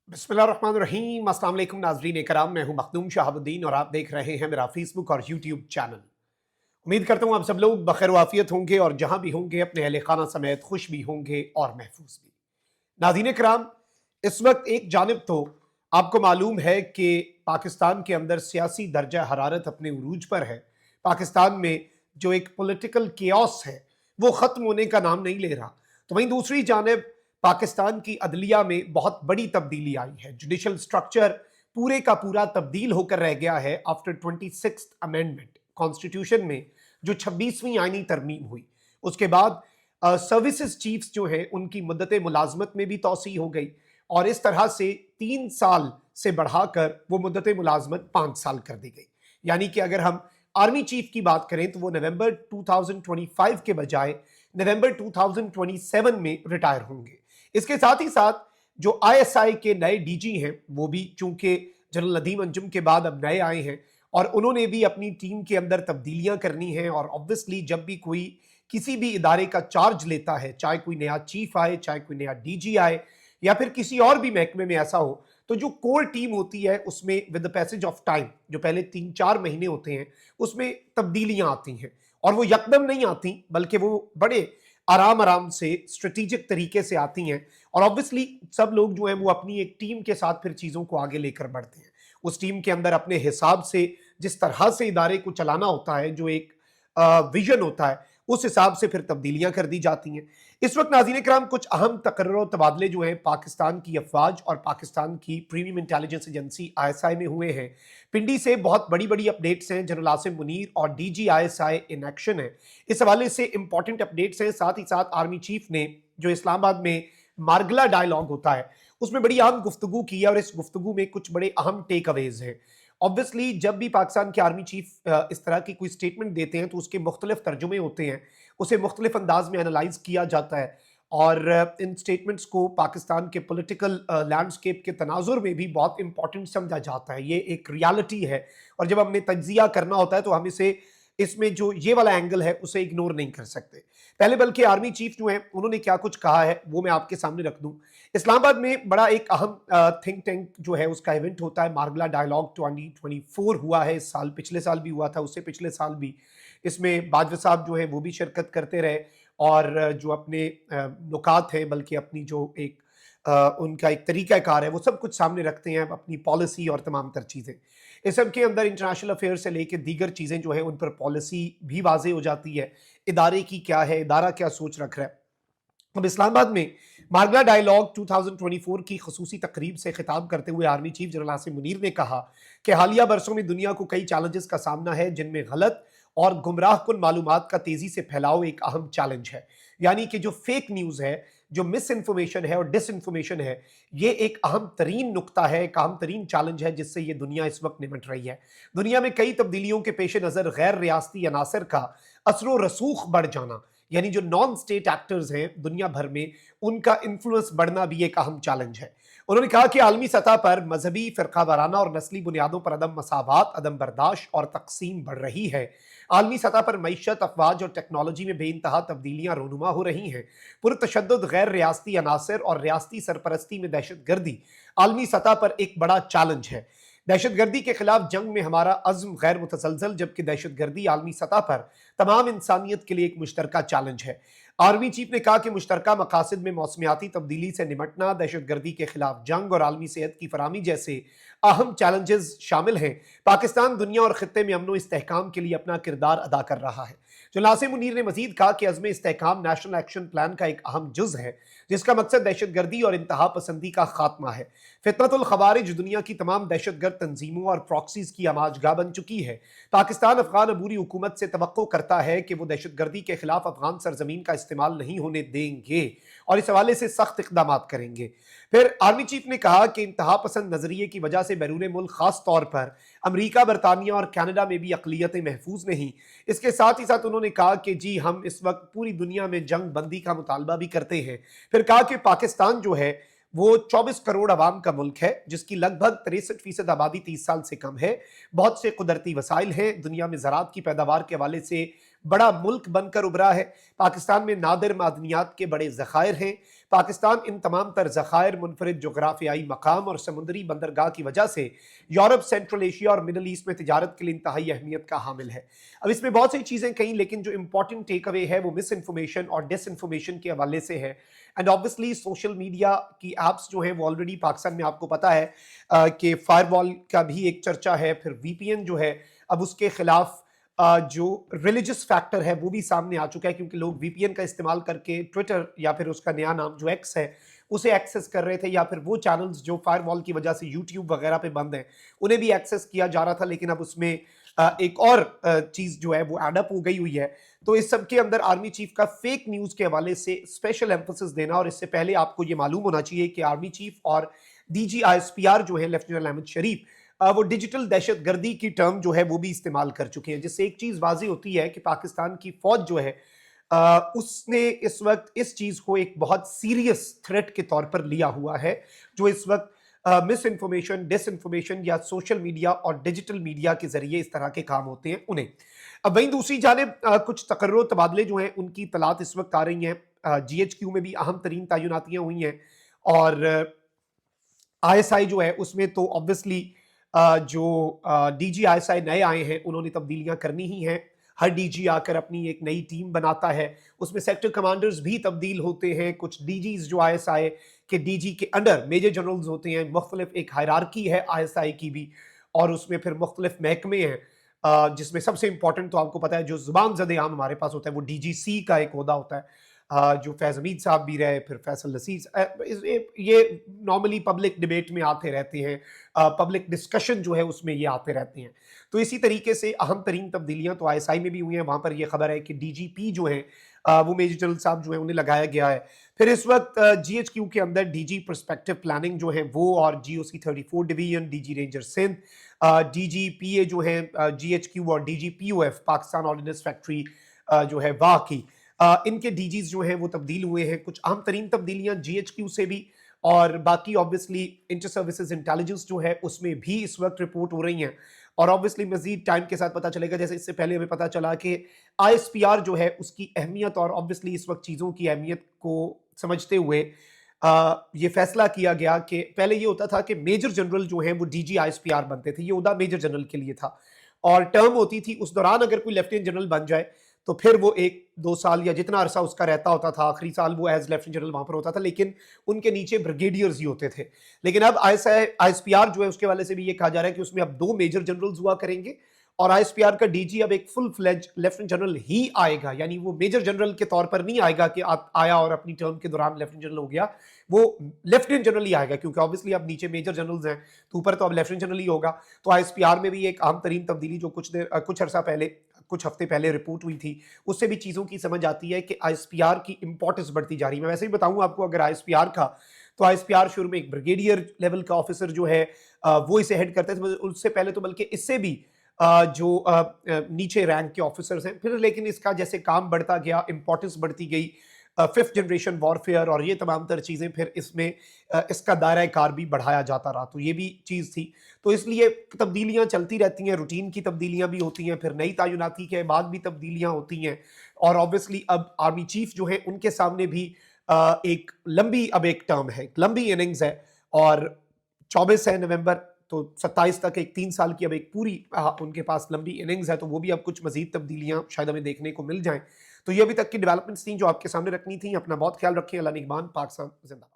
बिस्मिल्लाहिर्रहमानिर्रहीम। अस्सलाम वालेकुम नाज़रीन कराम, मैं हूं मखदूम शहाबुद्दीन और आप देख रहे हैं मेरा फेसबुक और यूट्यूब चैनल। उम्मीद करता हूं आप सब लोग बखैर वाफियत होंगे और जहां भी होंगे अपने अहले खाना समेत खुश भी होंगे और महफूज भी। नाज़रीन कराम, इस वक्त एक जानिब तो आपको मालूम है कि पाकिस्तान के अंदर सियासी दर्जा हरारत अपने उरूज पर है। पाकिस्तान में जो एक पॉलिटिकल केओस है वो ख़त्म होने का नाम नहीं ले रहा। तो वहीं दूसरी जानिब पाकिस्तान की अदलिया में बहुत बड़ी तब्दीली आई है। जुडिशल स्ट्रक्चर पूरे का पूरा तब्दील होकर रह गया है आफ्टर 26th अमेंडमेंट कॉन्स्टिट्यूशन में, जो 26वीं आईनी तरमीम हुई। उसके बाद सर्विसेज चीफ्स जो है उनकी मुद्दत मुलाजमत में भी तोसी हो गई और इस तरह से 3 साल से बढ़ाकर वो मुद्दत मुलाजमत 5 साल कर दी गई। यानी कि अगर हम आर्मी चीफ की बात करें तो वो नवंबर 2025 के बजाय नवंबर 2027 में रिटायर होंगे। इसके साथ ही साथ जो आईएसआई के नए डीजी हैं वो भी चूंकि जनरल नदीम अंजुम के बाद अब नए आए हैं और उन्होंने भी अपनी टीम के अंदर तब्दीलियां करनी हैं। और ऑब्वियसली जब भी कोई किसी भी इदारे का चार्ज लेता है, चाहे कोई नया चीफ आए, चाहे कोई नया डीजी आए या फिर किसी और भी महकमे में ऐसा हो, तो जो कोर टीम होती है उसमें with the passage of time, जो पहले 3-4 महीने होते हैं, उसमें तब्दीलियां आती हैं। और वो यकदम नहीं आती बल्कि वो बड़े आराम आराम से स्ट्रेटेजिक तरीके से आती हैं। और ऑब्वियसली सब लोग जो हैं वो अपनी एक टीम के साथ फिर चीज़ों को आगे लेकर बढ़ते हैं। उस टीम के अंदर अपने हिसाब से जिस तरह से इदारे को चलाना होता है, जो एक विजन होता है, उस हिसाब से फिर तब्दीलियां कर दी जाती हैं। इस वक्त नाज़रीन कराम कुछ अहम तकर्रुर तबादले जो हैं पाकिस्तान की अफवाज और पाकिस्तान की प्रीमियम इंटेलिजेंस एजेंसी आईएसआई में हुए हैं। पिंडी से बहुत बड़ी बड़ी अपडेट्स हैं। जनरल आसिम मुनीर और डीजी आईएसआई इन एक्शन है, इस हवाले से इंपॉर्टेंट अपडेट्स हैं। साथ ही साथ आर्मी चीफ ने जो इस्लामाबाद में मार्गला डायलॉग होता है उसमें बड़ी अहम गुफ्तगू की है और इस गुफ्तगू में कुछ बड़े अहम टेक अवेज हैं। ऑब्वियसली जब भी पाकिस्तान के आर्मी चीफ इस तरह की कोई स्टेटमेंट देते हैं तो उसके मुख्तलिफ तर्जुमे होते हैं, उसे मुख्तलिफ अंदाज में एनालाइज किया जाता है और इन स्टेटमेंट्स को पाकिस्तान के पॉलिटिकल लैंडस्केप के तनाजुर में भी बहुत इंपॉर्टेंट समझा जाता है। ये एक रियलिटी है और जब हमें तज्जिया करना होता है तो हम इसमें जो ये वाला एंगल है उसे इग्नोर नहीं कर सकते। पहले बल्कि आर्मी चीफ जो है उन्होंने क्या कुछ कहा है वो मैं आपके सामने रख दूं। इस्लामाबाद में बड़ा एक अहम थिंक टैंक जो है उसका इवेंट होता है, मार्गला डायलॉग 2024 हुआ है इस साल, पिछले साल भी हुआ था, उससे पिछले साल भी। इसमें बाजवा साहब जो है वो भी शिरकत करते रहे और जो अपने नुकात हैं, बल्कि अपनी जो एक उनका एक तरीक़ाकार है वो सब कुछ सामने रखते हैं, अपनी पॉलिसी और तमाम तर चीज़ें। इस सब के अंदर इंटरनेशनल अफेयर से लेकर दीगर चीज़ें जो है उन पर पॉलिसी भी वाज़ेह हो जाती है, इदारे की क्या है, इदारा क्या सोच रख रहा है। अब इस्लामाबाद में मार्गला डायलॉग 2024 की खसूसी तकरीब से खिताब करते हुए army chief general Asim Munir ने कहा कि हालिया बरसों में दुनिया को कई चैलेंजेस का सामना है, जिनमें गलत और गुमराह कुन मालूमात का तेजी से फैलाव एक अहम चैलेंज है। यानी कि जो फेक न्यूज़ है, जो मिस इन्फॉर्मेशन है और डिस इन्फॉर्मेशन है, ये एक अहम तरीन नुक्ता है, एक अहम तरीन चैलेंज है जिससे ये दुनिया इस वक्त निपट रही है। दुनिया में कई तब्दीलियों के पेश नज़र गैर रियासती अनासर का असर रसूख बढ़ जाना, यानी जो नॉन स्टेट एक्टर्स हैं दुनिया भर में, उनका इन्फ्लुएंस बढ़ना भी एक अहम चैलेंज है। उन्होंने कहा कि आलमी सतह पर मजहबी, फ़िरका वाराना और नस्ली बुनियादों पर अदम मसावात, अदम बर्दाश्त और तकसीम बढ़ रही है। आलमी सतह पर मईशत, अफवाज और टेक्नोलॉजी में बेइंतहा तब्दीलियां रूनुमा हो रही हैं। पुरतशद्दुद गैर रियासती अनासर और रियासती सरपरस्ती में दहशत गर्दी आलमी सतह पर एक बड़ा चैलेंज है। दहशत गर्दी के खिलाफ जंग में हमारा अज़्म गैर मुतसलसल, जबकि दहशत गर्दी आलमी सतह पर तमाम इंसानियत के लिए एक मुश्तरका चैलेंज है। आर्मी चीफ ने कहा कि मुश्तरका मकासद में मौसमियाती तब्दीली से निमटना, दहशत गर्दी के खिलाफ जंग और आलमी सेहत की फराहमी जैसे अहम चैलेंजेस शामिल हैं। पाकिस्तान दुनिया और खित्ते में अमन व इस्तेहकाम के लिए अपना किरदार अदा कर रहा है। जनरल आसिम मुनीर ने मजीद कहा कि अज़्म इस्तेहकाम नेशनल एक्शन प्लान का एक अहम जुज़ है, जिसका मकसद दहशत गर्दी और इंतहा पसंदी का खात्मा है। फितनतुल खवारिज दुनिया की तमाम दहशतगर्द तंजीमों और प्रॉक्सीज की आमाजगाह बन चुकी है। पाकिस्तान अफगान अबूरी हुकूमत से तवक्को करता है कि वो दहशत गर्दी के खिलाफ अफगान सरजमीन का इस्तेमाल नहीं होने देंगे और इस हवाले से सख्त इकदाम करेंगे। फिर आर्मी चीफ ने कहा कि इंतहा पसंद नजरिए की वजह से बैरून मुल्क खास तौर पर अमरीका, बरतानिया और कनाडा में भी अकलियतें महफूज नहीं। इसके साथ ही साथ उन्होंने कहा कि जी हम इस वक्त पूरी दुनिया में जंग बंदी का मुतालबा भी करते हैं। फिर कहा कि पाकिस्तान जो है वो 24 करोड़ आवाम का मुल्क है, जिसकी लगभग 63% आबादी 30 साल से कम है। बहुत से कुदरती वसाइल हैं, दुनिया में ज़राअत की पैदावार के हवाले से बड़ा मुल्क बनकर उभरा है। पाकिस्तान में नादिर मादनियात के बड़े ज़खायर हैं। पाकिस्तान इन तमाम तर ज़खायर, मुनफरिद जोग्राफियाई मकाम और समुद्री बंदरगाह की वजह से यूरोप, सेंट्रल एशिया और मिडल ईस्ट में तिजारत के लिए इंतहाई अहमियत का हामिल है। अब इसमें बहुत सी चीज़ें कहीं, लेकिन जो इंपॉर्टेंट टेक अवे है वो मिस इन्फॉर्मेशन और डिस इन्फॉर्मेशन के हवाले से है। एंड ऑब्वियसली सोशल मीडिया की एप्स जो हैं वो ऑलरेडी पाकिस्तान में आपको पता है कि फायरवॉल का भी एक चर्चा है, फिर वीपीएन जो है अब उसके खिलाफ जो रिलीजियस फैक्टर है वो भी सामने आ चुका है, क्योंकि लोग वीपीएन का इस्तेमाल करके ट्विटर या फिर उसका नया नाम जो एक्स है उसे एक्सेस कर रहे थे, या फिर वो चैनल्स जो फायरवॉल की वजह से यूट्यूब वगैरह पे बंद हैं उन्हें भी एक्सेस किया जा रहा था। लेकिन अब उसमें एक और चीज जो है वो एडअप हो गई हुई है। तो इस सब के अंदर आर्मी चीफ का फेक न्यूज के हवाले से स्पेशल एम्फोसिस देना, और इससे पहले आपको ये मालूम होना चाहिए कि आर्मी चीफ और डीजी आईएसपीआर जो है लेफ्टिनेंट अहमद शरीफ, वो डिजिटल दहशतगर्दी की टर्म जो है वो भी इस्तेमाल कर चुके हैं, जिससे एक चीज वाजी होती है कि पाकिस्तान की फौज जो है उसने इस वक्त इस चीज को एक बहुत सीरियस थ्रेट के तौर पर लिया हुआ है, जो इस वक्त मिस इन्फॉर्मेशन, डिस इन्फॉर्मेशन या सोशल मीडिया और डिजिटल मीडिया के जरिए इस तरह के काम होते हैं उन्हें। अब वहीं दूसरी जानिब कुछ तकर्रो तबादले जो हैं उनकी तलात इस वक्त आ रही हैं। जीएचक्यू में भी अहम तरीन तैनातियां हुई हैं, और आईएसआई जो है उसमें तो ऑब्वियसली जो डीजी आईएसआई नए आए हैं उन्होंने तब्दीलियां करनी ही हैं। हर डीजी आकर अपनी एक नई टीम बनाता है, उसमें सेक्टर कमांडर्स भी तब्दील होते हैं। कुछ डीजीज जो आईएसआई के डीजी के अंडर मेजर जनरल्स होते हैं, मुख्तलिफ एक हायरार्की है आईएसआई की भी, और उसमें फिर मुख्तलिफ महकमे हैं, जिसमें सबसे इंपॉर्टेंट तो आपको पता है जो जुबान ज़द आम हमारे पास होता है वो डीजीसी का एक ओहदा होता है, जो फैज़ हमीद साहब भी रहे, फिर फैसल नसीर, ये नॉर्मली पब्लिक डिबेट में आते रहते हैं, पब्लिक डिस्कशन जो है उसमें ये आते रहते हैं। तो इसी तरीके से अहम तरीन तब्दीलियां तो आईएसआई में भी हुई हैं। वहां पर यह खबर है कि डीजीपी जो है वो मेजर जनरल साहब जो है उन्हें लगाया गया है। फिर इस वक्त जीएचक्यू के अंदर डीजी पर्सपेक्टिव प्लानिंग जो है वो, और GOC 34 division, DG ranger Sindh, डीजीपीए जो है जीएचक्यू, और डीजीपीओएफ पाकिस्तान ऑर्डिनेंस फैक्ट्री जो है वाह की, इनके डीजीज जो हैं वो तब्दील हुए हैं। कुछ अहम तरीन तब्दीलियां जीएचक्यू से भी, और बाकी ऑब्वियसली इंटर सर्विसेज इंटेलिजेंस जो है उसमें भी इस वक्त रिपोर्ट हो रही हैं, और ऑब्वियसली मजीद टाइम के साथ पता चलेगा। जैसे इससे पहले हमें पता चला कि आईएसपीआर जो है उसकी अहमियत, और ऑब्वियसली इस वक्त चीज़ों की अहमियत को समझते हुए ये फैसला किया गया कि पहले ये होता था कि मेजर जनरल जो है वो डीजी आईएसपीआर बनते थे, ये ओहदा मेजर जनरल के लिए था, और टर्म होती थी उस दौरान अगर कोई लेफ्टिनेंट जनरल बन जाए तो फिर वो 1-2 साल या जितना अरसा उसका रहता होता था, आखिरी साल वो एज लेफ्टिनेंट जनरल वहां पर होता था, लेकिन उनके नीचे ब्रिगेडियर्स ही होते थे। लेकिन अब आईएसपीआर जो है उसके वाले से भी ये कहा जा रहा है कि उसमें अब 2 मेजर जनरल्स हुआ करेंगे, और आईएसपीआर का डीजी अब एक फुल फ्लेज लेफ्टिनेंट जनरल ही आएगा, यानी वो मेजर जनरल के तौर पर नहीं आएगा कि आया और अपनी टर्म के दौरान लेफ्टिनेंट जनरल हो गया, वो लेफ्टिनेंट जनरल ही आएगा, क्योंकि ऑब्वियसली अब नीचे मेजर जनरल्स हैं तो ऊपर तो अब लेफ्टिनेंट जनरल ही होगा। तो आईएसपीआर में भी एक अहम तरीन तब्दीली जो कुछ अरसा पहले, कुछ हफ्ते पहले रिपोर्ट हुई थी, उससे भी चीज़ों की समझ आती है कि आईएसपीआर की इंपॉर्टेंस बढ़ती जा रही है। मैं वैसे ही बताऊं आपको, अगर आईएसपीआर का, तो आईएसपीआर शुरू में एक ब्रिगेडियर लेवल का ऑफिसर जो है वो इसे हेड करते थे, उससे पहले तो बल्कि इससे भी जो नीचे रैंक के ऑफिसर्स हैं। फिर लेकिन इसका जैसे काम बढ़ता गया, इंपॉर्टेंस बढ़ती गई, 5th जनरेशन वॉरफेयर और ये तमाम तर चीज़ें, फिर इसमें इसका दायरा कार भी बढ़ाया जाता रहा, तो ये भी चीज़ थी। तो इसलिए तब्दीलियां चलती रहती हैं, रूटीन की तब्दीलियां भी होती हैं, फिर नई तैनाती के बाद भी तब्दीलियां होती हैं, और ऑब्वियसली अब आर्मी चीफ जो है उनके सामने भी एक लंबी अब एक टर्म है, एक लंबी इनिंग्स है, और 24 है नवंबर, तो 27 तक एक 3 साल की अब एक पूरी उनके पास लंबी इनिंग्स है, तो वो भी अब कुछ मजीद तब्दीलियां शायद हमें देखने को मिल जाएं। तो ये अभी तक की डेवलपमेंट्स थी जो आपके सामने रखनी थी। अपना बहुत ख्याल रखें। अल्लाह निगहबान। पाकिस्तान जिंदाबाद।